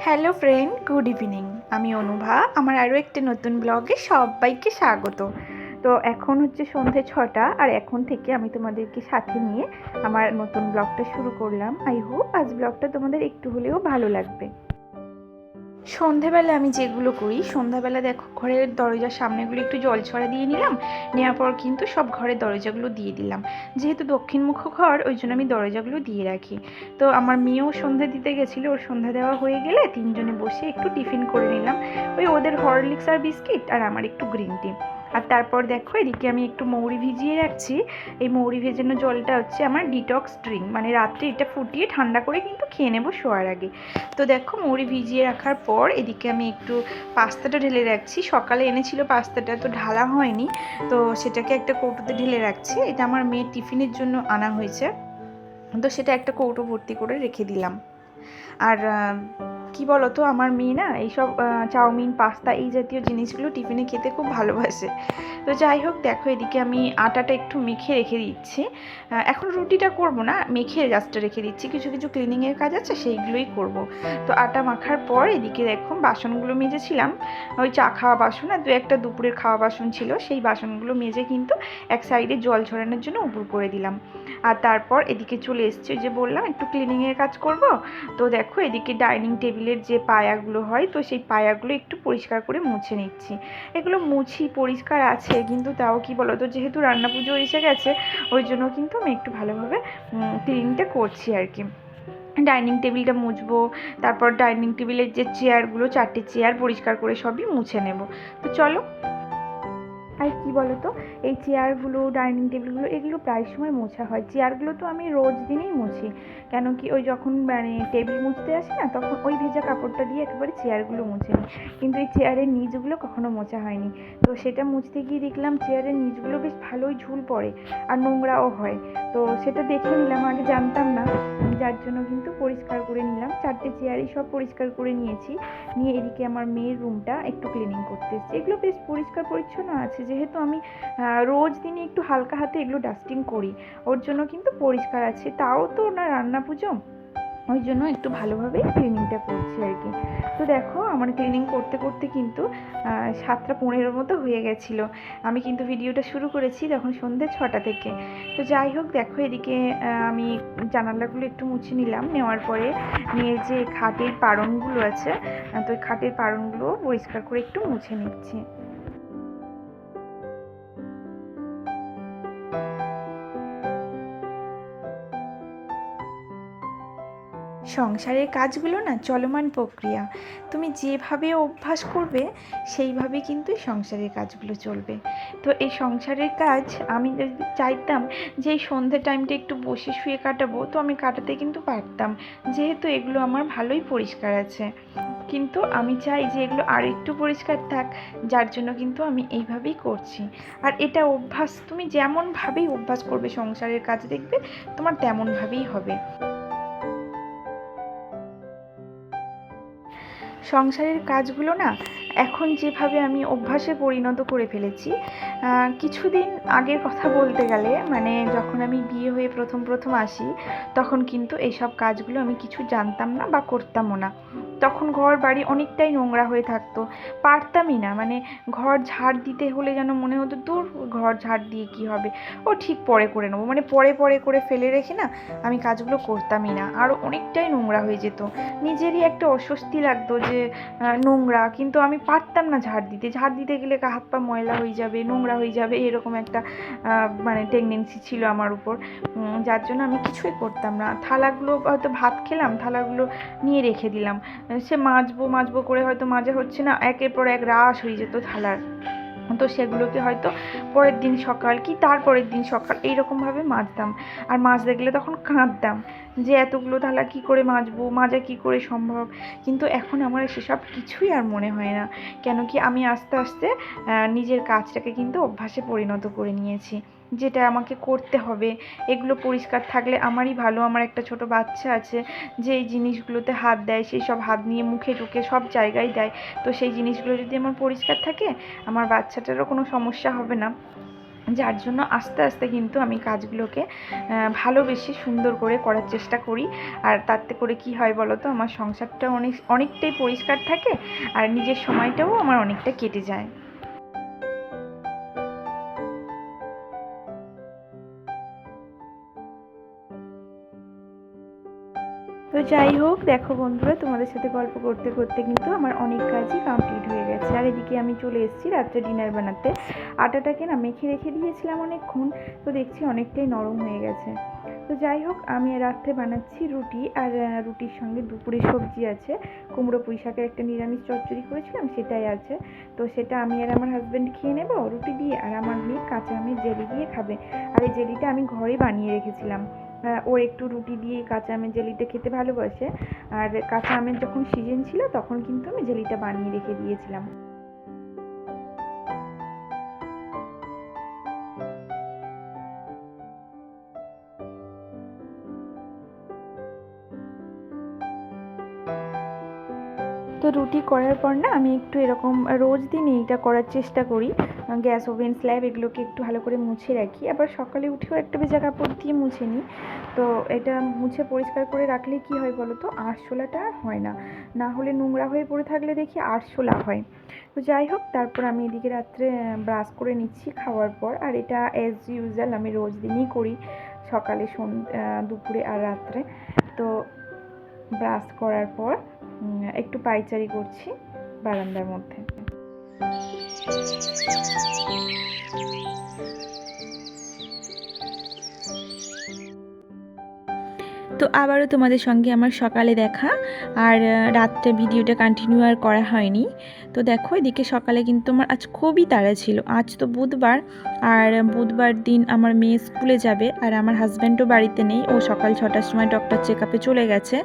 Hello friend, good evening. আমি অনুভা। আমার আরও একটি নতুন ব্লগে সবাইকে স্বাগত। তো এখন হচ্ছে সন্ধে 6টা, আর এখন থেকে আমি তোমাদেরকে সাথে নিয়ে আমার নতুন ব্লগটা শুরু করলাম। আই হোপ আজ ব্লগটা তোমাদের একটু হলেও ভালো লাগবে। সন্ধ্যাবেলা আমি যেগুলো করি, সন্ধ্যাবেলা দেখো ঘরের দরজার সামনেগুলো একটু জল ছড়া দিয়ে নিলাম। নেওয়ার পর কিন্তু সব ঘরের দরজাগুলো দিয়ে দিলাম। যেহেতু দক্ষিণমুখ ঘর, ওই জন্য আমি দরজাগুলো দিয়ে রাখি। তো আমার মেয়েও সন্ধ্যা দিতে গেছিলো, ওর সন্ধ্যা দেওয়া হয়ে গেলে তিনজনে বসে একটু টিফিন করে নিলাম। ওই ওদের হরলিক্স আর বিস্কিট, আর আমার একটু গ্রিন টি। আর তারপর দেখো এদিকে আমি একটু মৌরি ভিজিয়ে রাখছি। এই মৌরি ভেজানো জলটা হচ্ছে আমার ডিটক্স ড্রিঙ্ক, মানে রাত্রে এটা ফুটিয়ে ঠান্ডা করে কিন্তু খেয়ে নেবো শোয়ার আগে। তো দেখো মৌরি ভিজিয়ে রাখার পর এদিকে আমি একটু পাস্তাটা ঢেলে রাখছি। সকালে এনেছিল পাস্তাটা, তো ঢালা হয়নি, তো সেটাকে একটা কৌটোতে ঢেলে রাখছি। এটা আমার মেয়ের টিফিনের জন্য আনা হয়েছে, তো সেটা একটা কৌটো ভর্তি করে রেখে দিলাম। আর কি বলো তো, আমার মেয়ে না এইসব চাউমিন, পাস্তা এই জাতীয় জিনিসগুলো টিফিনে খেতে খুব ভালোবাসে। তো যাই হোক, দেখো এদিকে আমি আটাটা একটু মেখে রেখে দিচ্ছি। এখন রুটিটা করব না, মেখে জাস্ট রেখে দিচ্ছি। কিছু কিছু ক্লিনিংয়ের কাজ আছে, সেইগুলোই করব। তো আটা মাখার পর এদিকে দেখো বাসনগুলো মেজেছিলাম। ওই চা খাওয়া বাসন আর দু একটা দুপুরের খাওয়া বাসন ছিল, সেই বাসনগুলো মেজে কিন্তু এক সাইডে জল ঝরানোর জন্য উপর করে দিলাম। আর তারপর এদিকে চলে এসছে, যে বললাম একটু ক্লিনিংয়ের কাজ করব। তো দেখো এদিকে ডাইনিং টেবিলের যে পায়াগুলো হয়, তো সেই পায়াগুলো একটু পরিষ্কার করে মুছে নিচ্ছি। এগুলো মুছি, পরিষ্কার আছে, কিন্তু তাও কি বলো তো, যেহেতু রান্না পুজো এসে গেছে, ওই জন্য কিন্তু আমি একটু ভালোভাবে ক্লিনিংটা করছি আর কি। ডাইনিং টেবিলটা মুছবো, তারপর ডাইনিং টেবিলের যে চেয়ারগুলো, 4টে চেয়ার পরিষ্কার করে সবই মুছে নেব। তো চলো। আর কি বলো তো, এই চেয়ারগুলো, ডাইনিং টেবিলগুলো, এগুলো প্রায় সময় মোছা হয়। চেয়ারগুলো তো আমি রোজ দিনই মুছি, কেন কি ওই যখন মানে টেবিল মুছতে আসি না, তখন ওই ভেজা কাপড়টা দিয়ে একেবারে চেয়ারগুলো মুছে নিই। কিন্তু এই চেয়ারের নিচগুলো কখনো মোছা হয়নি। তো সেটা মুছতে গিয়ে দেখলাম চেয়ারের নিচগুলো বেশ ভালোই ঝুল পড়ে, আর নোংরাও হয়। তো সেটা দেখে নিলাম, আগে জানতাম না, যার জন্য কিন্তু পরিষ্কার করে নিলাম। 4টে চেয়ারই সব পরিষ্কার করে নিয়েছি। নিয়ে এদিকে আমার মেয়ের রুমটা একটু ক্লিনিং করতে এসেছি। এগুলো বেশ পরিষ্কার পরিচ্ছন্ন আছে, যেহেতু আমি রোজ দিনই একটু হালকা হাতে এগুলো ডাস্টিং করি, ওর জন্য কিন্তু পরিষ্কার আছে। তাও তো না রান্না পুজো, ওই জন্য একটু ভালোভাবেই ক্লিনিংটা করছি আর কি। তো দেখো আমার ক্লিনিং করতে করতে কিন্তু 7টা 15 মতো হয়ে গেছিলো। আমি কিন্তু ভিডিওটা শুরু করেছি তখন সন্ধ্যে 6টা থেকে। তো যাই হোক, দেখো এদিকে আমি জানালাগুলো একটু মুছে নিলাম। নেওয়ার পরে মেয়ের যে খাটের পাড়নগুলো আছে, তো ওই খাটের পাড়নগুলো পরিষ্কার করে একটু মুছে নিচ্ছি। সংসারের কাজগুলো না চলমান প্রক্রিয়া। তুমি যেভাবে অভ্যাস করবে সেইভাবে কিন্তু সংসারের কাজগুলো চলবে। তো এই সংসারের কাজ আমি যদি চাইতাম যে এই সন্ধ্যে টাইমটা একটু বসে শুয়ে কাটাবো, তো আমি কাটাতে কিন্তু পারতাম, যেহেতু এগুলো আমার ভালোই পরিষ্কার আছে। কিন্তু আমি চাই যে এগুলো আর একটু পরিষ্কার থাক, যার জন্য কিন্তু আমি এইভাবেই করছি। আর এটা অভ্যাস, তুমি যেমনভাবেই অভ্যাস করবে সংসারের কাজ, দেখবে তোমার তেমনভাবেই হবে। সংসারের কাজগুলো না এখন যেভাবে আমি অভ্যাসে পরিণত করে ফেলেছি, কিছুদিন আগের কথা বলতে গেলে, মানে যখন আমি বিয়ে হয়ে প্রথম প্রথম আসি, তখন কিন্তু এইসব কাজগুলো আমি কিছু জানতাম না বা করতামও না। তখন ঘর বাড়ি অনেকটাই নোংরা হয়ে থাকতো, পারতামই না। মানে ঘর ঝাড় দিতে হলে যেন মনে হতো দূর, ঘর ঝাড় দিয়ে কী হবে, ও ঠিক পরে করে নেবো, মানে পরে পরে করে ফেলে রেখে না আমি কাজগুলো করতামই না। আরও অনেকটাই নোংরা হয়ে যেত। নিজেরই একটা অস্বস্তি লাগতো যে নোংরা, কিন্তু আমি পারতাম না ঝাড় দিতে। ঝাড় দিতে গেলে হাত পা ময়লা হয়ে যাবে, নোংরা হয়ে যাবে, এরকম একটা মানে টেন্ডেন্সি ছিল আমার উপর, যার জন্য আমি কিছুই করতাম না। থালাগুলো হয়তো ভাত খেলাম, থালাগুলো নিয়ে রেখে দিলাম, সে মাজবো মাজবো করে হয়তো মাজা হচ্ছে না, একের পর এক রাশ হয়ে যেত থালার। তো সেগুলোকে হয়তো পরের দিন সকাল কি তারপরের দিন সকাল এইরকমভাবে মাজতাম। আর মাজতে গেলে তখন কাঁদতাম যে এতগুলো থালা কী করে মাজবো, মাজা কী করে সম্ভব। কিন্তু এখন আমার সেসব কিছুই আর মনে হয় না, কেন কি আমি আস্তে আস্তে নিজের কাজটাকে কিন্তু অভ্যাসে পরিণত করে নিয়েছি, যেটা আমাকে করতে হবে। এগুলো পরিষ্কার থাকলে আমারই ভালো। আমার একটা ছোট বাচ্চা আছে, যে এই জিনিসগুলোতে হাত দেয়, সেই সব হাত নিয়ে মুখে ঢুকে সব জায়গায় দেয়। তো সেই জিনিসগুলো যদি আমার পরিষ্কার থাকে, আমার বাচ্চাটারও কোনো সমস্যা হবে না। যার জন্য আস্তে আস্তে কিন্তু আমি কাজগুলোকে ভালোবেসে সুন্দর করে করার চেষ্টা করি। আর তাতে করে কি হয় বলো তো, আমার সংসারটা অনেকটাই পরিষ্কার থাকে আর নিজের সময়টাও আমার অনেকটা কেটে যায়। তো যাই হোক, দেখো বন্ধুরা, তোমাদের সাথে গল্প করতে করতে কিন্তু আমার অনেক কাজই কমপ্লিট হয়ে গেছে। আর এদিকে আমি চলে এসেছি রাত্রে ডিনার বানাতে। আটাটাকে না মেখে রেখে দিয়েছিলাম অনেকক্ষণ, তো দেখছি অনেকটাই নরম হয়ে গেছে। তো যাই হোক, আমি রাত্রে বানাচ্ছি রুটি, আর রুটির সঙ্গে দুপুরে সবজি আছে, কুমড়ো পুঁই শাকের একটা নিরামিষ চচ্চড়ি করেছিলাম, সেটাই আছে। তো সেটা আমি আর আমার হাজব্যান্ড খেয়ে নেব রুটি দিয়ে, আর আমার মেয়ে কাঁচা আমের জেলি দিয়ে খাবে। আর এই জেলিটা আমি ঘরে বানিয়ে রেখেছিলাম। ওর একটু রুটি দিয়ে কাঁচা আমের জেলিটা খেতে ভালোবাসে, আর কাঁচা আমের যখন সিজন ছিল তখন কিন্তু আমি জেলিটা বানিয়ে রেখে দিয়েছিলাম। তো রুটি করার পর না আমি একটু এরকম রোজ দিনই এটা করার চেষ্টা করি, গ্যাস ওভেন স্ল্যাব এগুলোকে একটু ভালো করে মুছে রাখি, আবার সকালে উঠেও একটা ভেজা কাপড় দিয়ে মুছে নিই। তো এটা মুছে পরিষ্কার করে রাখলে কি হয় বলো তো, আরশোলাটা হয় না, না হলে নোংরা হয়ে পড়ে থাকলে দেখি আরশোলা হয়। তো যাই হোক, তারপর আমি এদিকে রাত্রে ব্রাশ করে নিচ্ছি খাওয়ার পর। আর এটা অ্যাজ ইউজুয়াল আমি রোজ দিনই করি, সকালে দুপুরে আর রাত্রে। তো ব্রাশ করার পর একটু পায়চারি করছি বারান্দার মধ্যে। তো আবারও তোমাদের সঙ্গে আমার সকালে দেখা, আর রাত্রে ভিডিওটা কন্টিনিউ আর করা হয়নি। তো দেখো, এদিকে সকালে কিন্তু আমার আজ খুবই তাড়া ছিল। আজ তো বুধবার, আর বুধবার দিন আমার মেয়ে স্কুলে যাবে, আর আমার হাজব্যান্ডও বাড়িতে নেই, ও সকাল 6টার সময় ডক্টর চেকআপে চলে গেছে।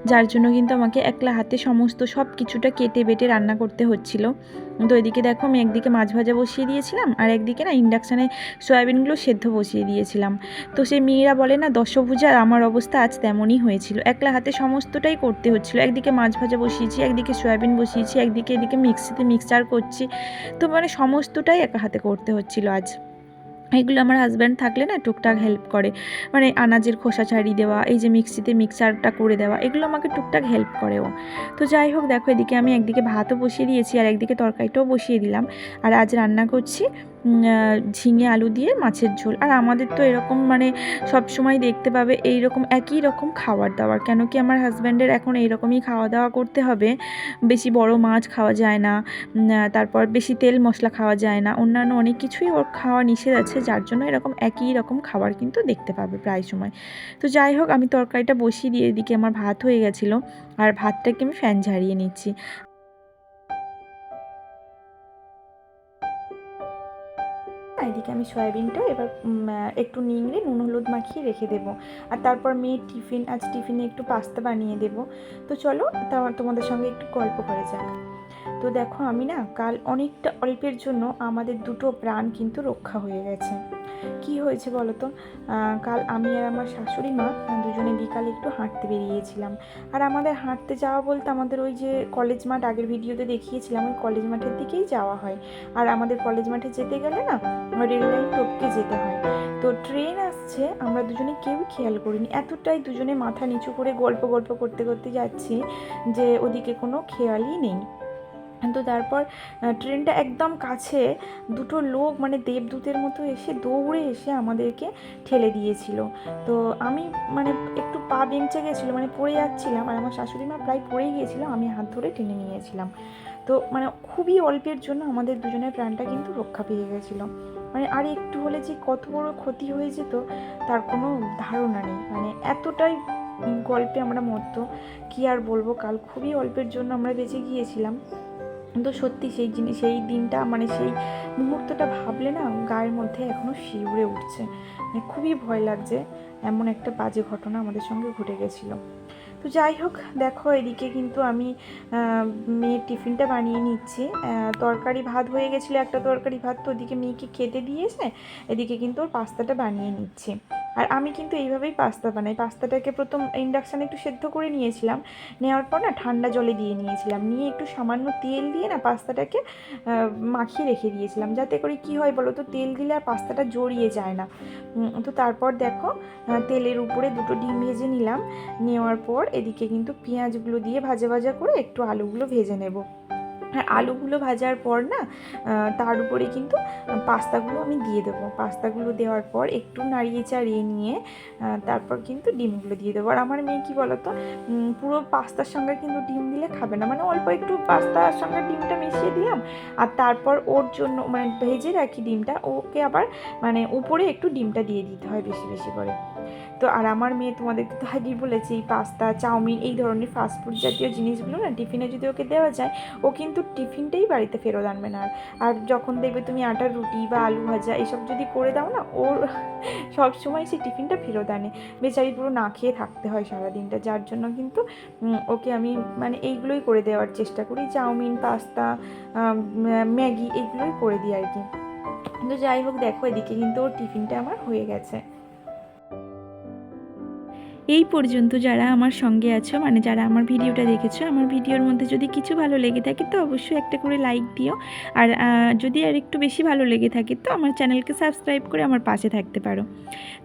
যার জন্য কিন্তু আমাকে একলা হাতে সমস্ত সব কিছুটা কেটে বেটে রান্না করতে হচ্ছিল। তো এদিকে দেখো, আমি একদিকে মাছ ভাজা বসিয়ে দিয়েছিলাম, আর একদিকে না ইন্ডাকশানে সয়াবিনগুলো সেদ্ধ বসিয়ে দিয়েছিলাম। তো সেই মেয়েরা বলে না দশভুজা, আমার অবস্থা আজ তেমনই হয়েছিল, একলা হাতে সমস্তটাই করতে হচ্ছিল। একদিকে মাছ ভাজা বসিয়েছি, একদিকে সয়াবিন বসিয়েছি, এদিকে মিক্সিতে মিক্সচার করছি। তো মানে সমস্তটাই একা হাতে করতে হচ্ছিল আজ। এগুলো আমার হাজব্যান্ড থাকলে না টুকটাক হেল্প করে, মানে আনাজের খোসা ছাড়িয়ে দেওয়া, এই যে মিক্সিতে মিক্সচারটা করে দেওয়া, এগুলো আমাকে টুকটাক হেল্প করেও। তো যাই হোক, দেখো এদিকে আমি একদিকে ভাতও বসিয়ে দিয়েছি, আর একদিকে তরকারিটাও বসিয়ে দিলাম। আর আজ রান্না করছি ঝিঙে আলু দিয়ে মাছের ঝোল। আর আমাদের তো এরকম মানে সব সময় দেখতে পাবে এই রকম একই রকম খাবার দাবার, কেন কি আমার হাজব্যান্ডের এখন এইরকমই খাওয়া দাওয়া করতে হবে। বেশি বড় মাছ খাওয়া যায় না, তারপর বেশি তেল মশলা খাওয়া যায় না, অন্যান্য অনেক কিছুই ওর খাওয়া নিষেধ আছে, যার জন্য এরকম একই রকম খাবার কিন্তু দেখতে পাবে প্রায় সময়। তো যাই হোক, আমি তরকারিটা বসিয়ে দিয়ে এদিকে আমার ভাত হয়ে গেছিলো, আর ভাতটাকে আমি ফ্যান ঝাড়িয়ে নিচ্ছি। এদিকে আমি সয়াবিনটা এবার একটু নিংড়ে নুন হলুদ মাখিয়ে রেখে দেবো। আর তারপর মেয়ের আজ টিফিনে একটু পাস্তা বানিয়ে দেবো। তো চলো তোমাদের সঙ্গে একটু গল্প করে যাক। তো দেখো, আমি না কাল অনেকটা অল্পের জন্য আমাদের দুটো প্রাণ কিন্তু রক্ষা হয়ে গেছে। কি হয়েছে বলো তো, কাল আমি আর আমার শাশুড়ি মা দুজনে বিকালে একটু হাঁটতে বেরিয়েছিলাম। আর আমাদের হাঁটতে যাওয়া বলতে আমাদের ওই যে কলেজ মাঠ, আগের ভিডিওতে দেখিয়েছিলাম, ওই কলেজ মাঠের দিকেই যাওয়া হয়। আর আমাদের কলেজ মাঠে যেতে গেলে না রেল লাইন টপকে যেতে হয়। তো ট্রেন আসছে, আমরা দুজনে কেউ খেয়াল করিনি, এতটাই দুজনে মাথা নিচু করে গল্প করতে করতে যাচ্ছি যে ওদিকে কোনো খেয়ালই নেই। তো তারপর ট্রেনটা একদম কাছে, দুটো লোক মানে দেবদূতের মতো এসে দৌড়ে এসে আমাদেরকে ঠেলে দিয়েছিল। তো আমি মানে একটু পা বেঞ্চে গেছিলো, মানে পড়ে যাচ্ছিলাম, আর আমার শাশুড়ি মা প্রায় পড়েই গিয়েছিল, আমি হাত ধরে টেনে নিয়েছিলাম। তো মানে খুবই অল্পের জন্য আমাদের দুজনের প্রাণটা কিন্তু রক্ষা পেয়ে গেছিলো। মানে আর একটু হলে যে কত বড় ক্ষতি হয়ে যেত তার কোনো ধারণা নেই, মানে এতটাই গল্পে আমরা মত্ত, কি আর বলবো। কাল খুবই অল্পের জন্য আমরা বেঁচে গিয়েছিলাম। তো সত্যি সেই দিনটা মানে সেই মুহূর্তটা ভাবলে না গায়ের মধ্যে এখনও শিউরে উঠছে, মানে খুবই ভয় লাগছে, এমন একটা বাজে ঘটনা আমাদের সঙ্গে ঘটে গেছিলো। তো যাই হোক, দেখো এদিকে কিন্তু আমি মেয়ের টিফিনটা বানিয়ে নিচ্ছি। তরকারি ভাত হয়ে গেছিলো, একটা তরকারি ভাত, তো ওদিকে মেয়েকে খেতে দিয়েছে, এদিকে কিন্তু ওর পাস্তাটা বানিয়ে নিচ্ছি। আর আমি কিন্তু এইভাবেই পাস্তা বানাই। পাস্তাটাকে প্রথম ইন্ডাকশানে একটু সেদ্ধ করে নিয়েছিলাম, নেওয়ার পর না ঠান্ডা জলে দিয়ে নিয়েছিলাম, নিয়ে একটু সামান্য তেল দিয়ে না পাস্তাটাকে মাখিয়ে রেখে দিয়েছিলাম, যাতে করে কি হয় বলো তো, তেল দিলে আর পাস্তাটা জড়িয়ে যায় না। তো তারপর দেখো তেলের উপরে দুটো ডিম ভেজে নিলাম, নেওয়ার পর এদিকে কিন্তু পেঁয়াজগুলো দিয়ে ভাজা ভাজা করে একটু আলুগুলো ভেজে নেব। আর আলুগুলো ভাজার পর না তার উপরে কিন্তু পাস্তাগুলো আমি দিয়ে দেবো। পাস্তাগুলো দেওয়ার পর একটু নাড়িয়ে চাড়িয়ে নিয়ে তারপর কিন্তু ডিমগুলো দিয়ে দেবো। আর আমার মেয়ে কী বলতো, পুরো পাস্তার সঙ্গে কিন্তু ডিম দিলে খাবে না, মানে অল্প একটু পাস্তার সঙ্গে ডিমটা মিশিয়ে দিলাম, আর তারপর ওর জন্য মানে ভেজে রাখি ডিমটা, ওকে আবার মানে উপরে একটু ডিমটা দিয়ে দিতে হয় বেশি বেশি করে। তো আর আমার মেয়ে, তোমাদেরকে তো আগেই বলেছি, এই পাস্তা চাউমিন এই ধরনের ফাস্টফুড জাতীয় জিনিসগুলো না টিফিনে যদি ওকে দেওয়া যায়, ও কিন্তু টিফিনটাই বাড়িতে ফেরত আনবে না। আর যখন দেখবে তুমি আটার রুটি বা আলু ভাজা এসব যদি করে দাও না, ওর সব সময় সেই টিফিনটা ফেরত আনে, বেচারি পুরো না খেয়ে থাকতে হয় সারাদিনটা। যার জন্য কিন্তু ওকে আমি মানে এইগুলোই করে দেওয়ার চেষ্টা করি, চাউমিন, পাস্তা, ম্যাগি এইগুলোই করে দিই আর কি। কিন্তু যাই হোক, দেখো এদিকে কিন্তু ওর টিফিনটা আমার হয়ে গেছে। এই পর্যন্ত যারা আমার সঙ্গে আছো, মানে যারা আমার ভিডিওটা দেখেছো, আমার ভিডিওর মধ্যে যদি কিছু ভালো লেগে থাকে তো অবশ্যই একটা করে লাইক দিও। আর যদি আর একটু বেশি ভালো লেগে থাকে তো আমার চ্যানেলকে সাবস্ক্রাইব করে আমার পাশে থাকতে পারো।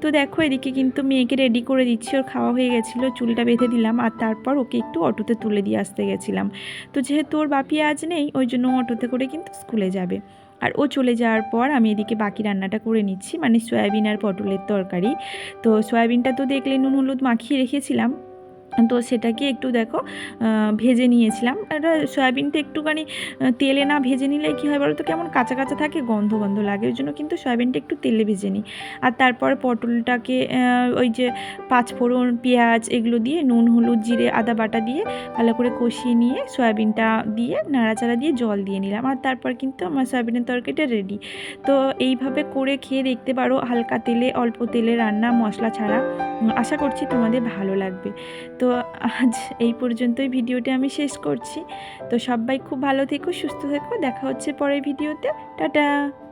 তো দেখো এদিকে কিন্তু মেয়েকে রেডি করে দিচ্ছি, ওর খাওয়া হয়ে গেছিলো, চুলটা বেঁধে দিলাম, আর তারপর ওকে একটু অটোতে তুলে দিয়ে আসতে গেছিলাম। তো যেহেতু ওর বাপি আজ নেই, ওই জন্য অটোতে করে কিন্তু স্কুলে যাবে। আর ও চলে যাওয়ার পর আমি এদিকে বাকি রান্নাটা করে নিচ্ছি, মানে সয়াবিন আর পটলের তরকারি। তো সয়াবিনটা তো দেখলে নুন হলুদ মাখিয়ে রেখেছিলাম, তো সেটাকে একটু দেখো ভেজে নিয়েছিলাম। আর সয়াবিনটা একটুখানি তেলে না ভেজে নিলে কী হয় বলো তো, কেমন কাঁচা কাঁচা থাকে, গন্ধ গন্ধ লাগে, ওই জন্য কিন্তু সয়াবিনটা একটু তেলে ভেজে নিই। আর তারপর পটলটাকে ওই যে পাঁচফোড়ন, পেঁয়াজ এগুলো দিয়ে নুন হলুদ জিরে আদা বাটা দিয়ে ভালো করে কষিয়ে নিয়ে সয়াবিনটা দিয়ে নাড়াচাড়া দিয়ে জল দিয়ে নিলাম, আর তারপর কিন্তু আমার সয়াবিনের তরকারিটা রেডি। তো এইভাবে করে খেয়ে দেখতে পারো, হালকা তেলে অল্প তেলে রান্না, মশলা ছাড়া। আশা করছি তোমাদের ভালো লাগবে। তো আজ এই পর্যন্তই ভিডিওটা আমি শেষ করছি। তো সবাই খুব ভালো থেকো, সুস্থ থেকো, দেখা হচ্ছে পরের ভিডিওতে। টাটা।